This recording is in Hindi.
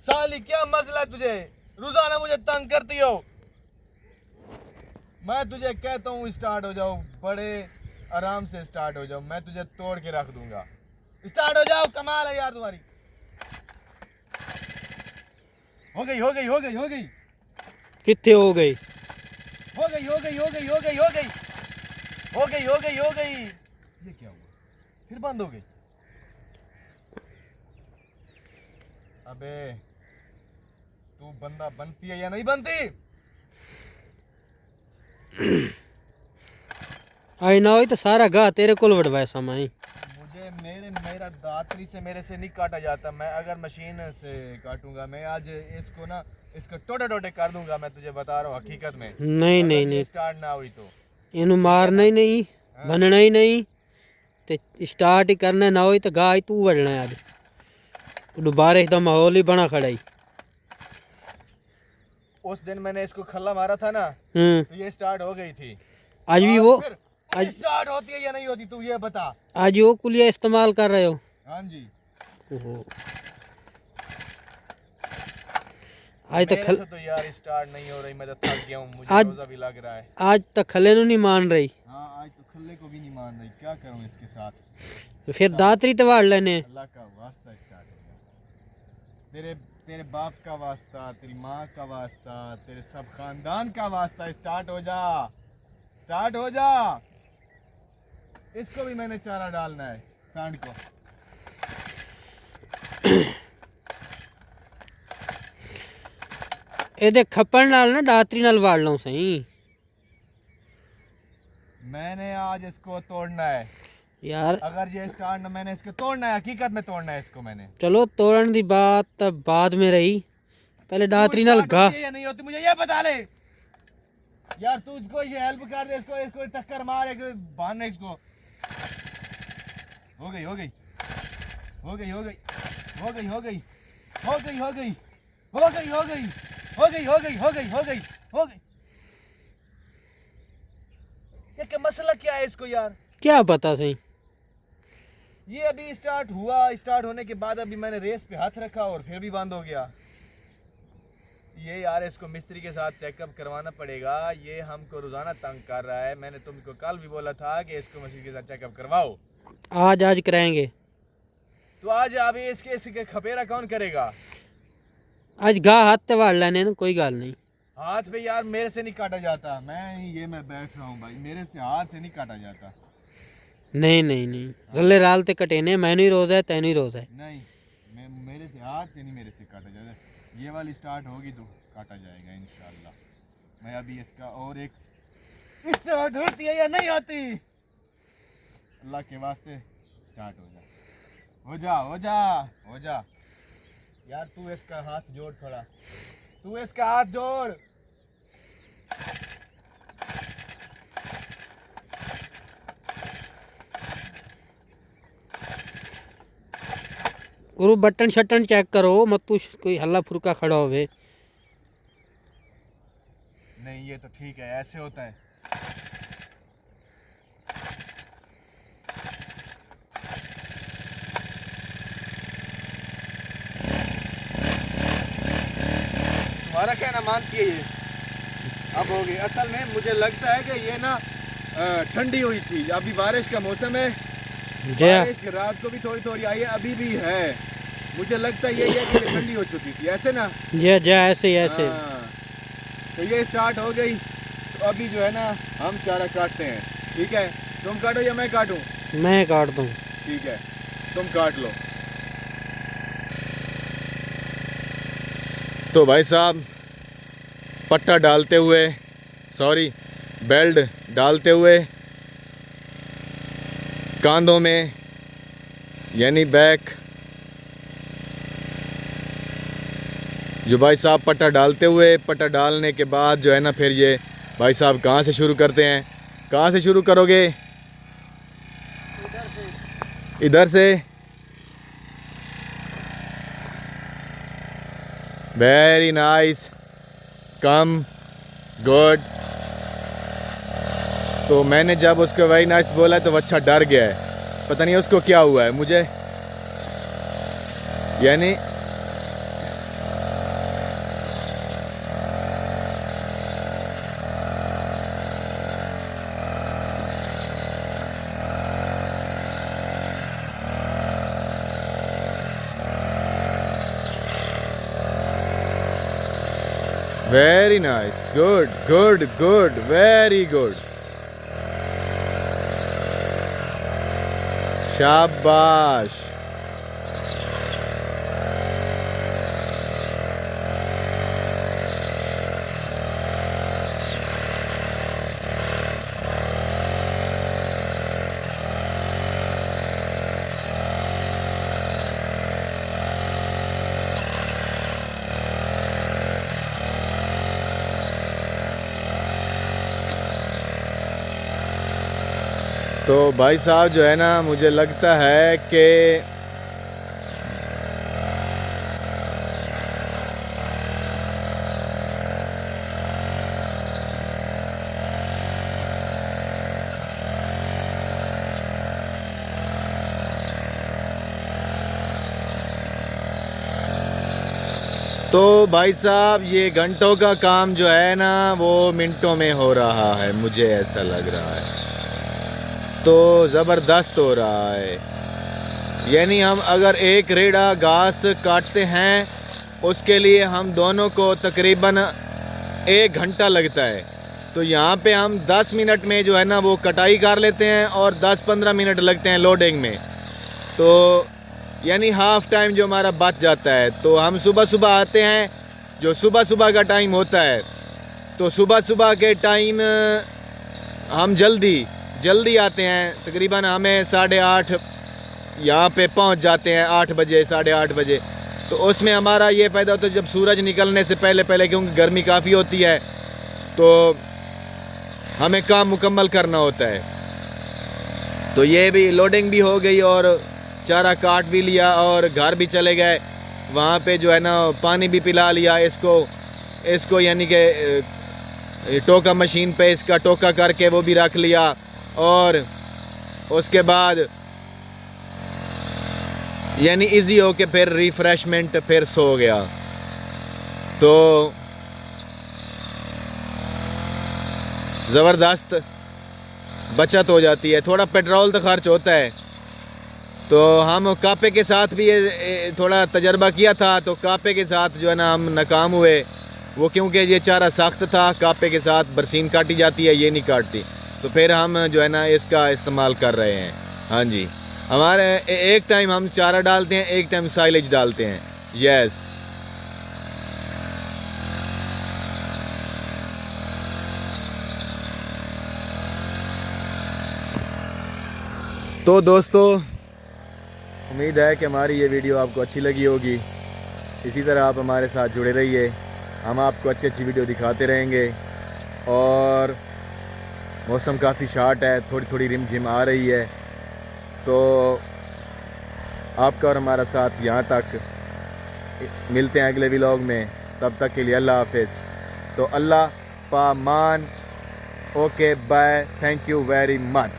साली क्या मसला है तुझे? रोजाना मुझे तंग करती हो। मैं तुझे कहता हूँ स्टार्ट हो जाओ, बड़े आराम से स्टार्ट हो जाओ, मैं तुझे तोड़ के रख दूंगा। स्टार्ट हो जाओ, कमाल है यार तुम्हारी। हो गई हो गई हो गई हो गई कितने हो गई? हो गई हो गई हो गई हो गई हो गई हो गई हो गई हो गई। ये क्या हुआ? फिर बंद हो गई। अबे तू बंदा बनती है या नहीं बनती? आई ना हो तो सारा गा तेरे को वड़वाया समाई। मुझे मेरा दातरी से मेरे से नहीं काटा जाता। मैं अगर मशीन से काटूंगा, मैं आज इसको ना, इसको टोटे टोटे कर दूंगा। मैं तुझे बता रहा हूँ हकीकत में। नहीं नहीं नहीं, स्टार्ट ना हुई तो इनू मारना ही नहीं, बनना ही नहीं, ते स्टार्ट ही करना ना हो तो गा ही तू वड़ना है। आज बारिश का माहौल ही बना खड़ा ही। उस दिन मैंने इसको खल्ला मारा था ना, तो ये स्टार्ट हो गई थी। आज भी वो आज स्टार्ट होती है या नहीं होती, तू ये बता। आज वो कुलिया इस्तेमाल कर रहे हो? हाँ जी। ओहो, आज तक मेरे से तो यार स्टार्ट नहीं हो रही। मैं तो थक गया हूँ, मुझे रोजा भी लग रहा है। आज तक खले नु नहीं मान रही। हाँ, आज तो खल्ले को भी नहीं मान रही। क्या करूँ इसके साथ? तो फिर दातरी तो वाड़ लेने। अल्लाह का वास्ता स्टार्ट हो गया। तेरे बाप का वास्ता, तेरी माँ का वास्ता, तेरे सब खानदान का वास्ता, स्टार्ट हो जा, स्टार्ट हो जा। इसको भी मैंने चारा डालना है, सांड को। ए खप्पड़ नाल ना दातरी नाल वाड़ लो सही। मैंने आज इसको तोड़ना है यार। अगर ये स्टार्ट ना, मैंने इसको तोड़ना है, हकीकत में तोड़ना है इसको मैंने। चलो तोड़न की बात तब बाद में रही, पहले दातरी नाल गा। या नहीं होती मुझे ये बता ले यार। तुझको ये हेल्प कर दे, इसको टक्कर मार, बांधने इसको। हो गई हो गई हो गई हो गई हो गई हो गई हो गई हो गई हो गई हो गई हो गई हो गई हो गई हो गई हो गई। ये क्या मसला क्या है इसको यार? क्या पता सही। ये अभी स्टार्ट हुआ, स्टार्ट होने के बाद अभी मैंने रेस पे हाथ रखा और फिर भी बंद हो गया। ये यार इसको मिस्त्री के साथ चेकअप करवाना पड़ेगा। ये हमको रोजाना तंग कर रहा है। मैंने तुमको कल भी बोला था कि इसको मिस्त्री के साथ चेकअप करवाओ। आज कराएंगे। तो आज अभी इसके खपेरा कौन करेगा? आज गा हाथ ते वाड़ लेने ना, कोई गल नहीं। हाथ पे यार मेरे से नहीं काटा जाता। मैं बैठ रहा हूँ भाई, मेरे से हाथ से नहीं काटा जाता। नहीं नहीं नहीं, गले राल ते कटेने, मैंने ही रोजा है, तेन ही रोजा है। नहीं, मेरे से हाथ से नहीं, मेरे से काटा जाता। ये वाली स्टार्ट होगी तो काटा जाएगा इंशाल्लाह। मैं अभी इसका और एक स्टार्ट होती है या नहीं होती, अल्लाह के वास्ते स्टार्ट हो जा, हो जा हो जा हो जा। यार तू इसका हाथ जोड़ थोड़ा, तू इसका हाथ जोड़। गुरु बटन शटन चेक करो मत, तू कोई हल्ला फुरका खड़ा होवे। नहीं ये तो ठीक है, ऐसे होता है। तुम्हारा कहना मानती है ये। अब हो गई। असल में मुझे लगता है कि ये ना ठंडी हुई थी। अभी बारिश का मौसम है, बारिश रात को भी थोड़ी थोड़ी आई है, अभी भी है। मुझे लगता है ये कि ठंडी हो चुकी थी, ऐसे ना। ऐसे ऐसे। तो ये स्टार्ट हो गई। तो अभी जो है ना हम चारा काटते हैं, ठीक है? तुम काटो या मैं काटूं? मैं काट दूं। ठीक है, तुम काट लो। तो भाई साहब पट्टा डालते हुए, सॉरी बेल्ट डालते हुए, कांधों में यानी बैक, जो भाई साहब पट्टा डालते हुए, पट्टा डालने के बाद जो है ना, फिर ये भाई साहब कहाँ से शुरू करते हैं? कहाँ से शुरू करोगे? इधर से। Very nice, come good. तो मैंने जब उसको वेरी नाइस बोला तो वो अच्छा डर गया है, पता नहीं उसको क्या हुआ है। मुझे यानी very nice, good, good, good, very good. शाबाश। तो भाई साहब जो है ना, मुझे लगता है कि तो भाई साहब ये घंटों का काम जो है ना वो मिनटों में हो रहा है, मुझे ऐसा लग रहा है। तो ज़बरदस्त हो रहा है। यानी हम अगर एक रेड़ा घास काटते हैं उसके लिए हम दोनों को तकरीबन 1 घंटा लगता है। तो यहाँ पे हम 10 मिनट में जो है ना वो कटाई कर लेते हैं और 10-15 मिनट लगते हैं लोडिंग में। तो यानी हाफ़ टाइम जो हमारा बच जाता है। तो हम सुबह सुबह आते हैं, जो सुबह सुबह का टाइम होता है। तो सुबह सुबह के टाइम हम जल्दी आते हैं। तकरीबन हमें 8:30 यहाँ पे पहुँच जाते हैं, 8 बजे 8:30 बजे। तो उसमें हमारा ये फ़ायदा होता है जब सूरज निकलने से पहले क्योंकि गर्मी काफ़ी होती है तो हमें काम मुकम्मल करना होता है। तो ये भी लोडिंग भी हो गई और चारा काट भी लिया और घर भी चले गए। वहाँ पे जो है ना पानी भी पिला लिया इसको यानी कि टोका मशीन पे इसका टोका करके वो भी रख लिया। और उसके बाद यानी इजी हो के फिर रिफ़्रेशमेंट फिर सो गया। तो ज़बरदस्त बचत हो जाती है। थोड़ा पेट्रोल तो खर्च होता है। तो हम कापे के साथ भी ये थोड़ा तजर्बा किया था, तो कापे के साथ जो है ना हम नाकाम हुए। वो क्योंकि ये चारा सख्त था, कापे के साथ बरसीन काटी जाती है, ये नहीं काटती। तो फिर हम जो है ना इसका इस्तेमाल कर रहे हैं। हाँ जी, हमारे एक टाइम हम चारा डालते हैं, एक टाइम साइलेज डालते हैं। यस। तो दोस्तों उम्मीद है कि हमारी ये वीडियो आपको अच्छी लगी होगी। इसी तरह आप हमारे साथ जुड़े रहिए, हम आपको अच्छी वीडियो दिखाते रहेंगे। और मौसम काफ़ी शार्ट है, थोड़ी रिमझिम आ रही है। तो आपका और हमारा साथ यहाँ तक। मिलते हैं अगले व्लॉग में, तब तक के लिए अल्लाह हाफिज़। तो अल्लाह पामान। Okay bye, thank you very much.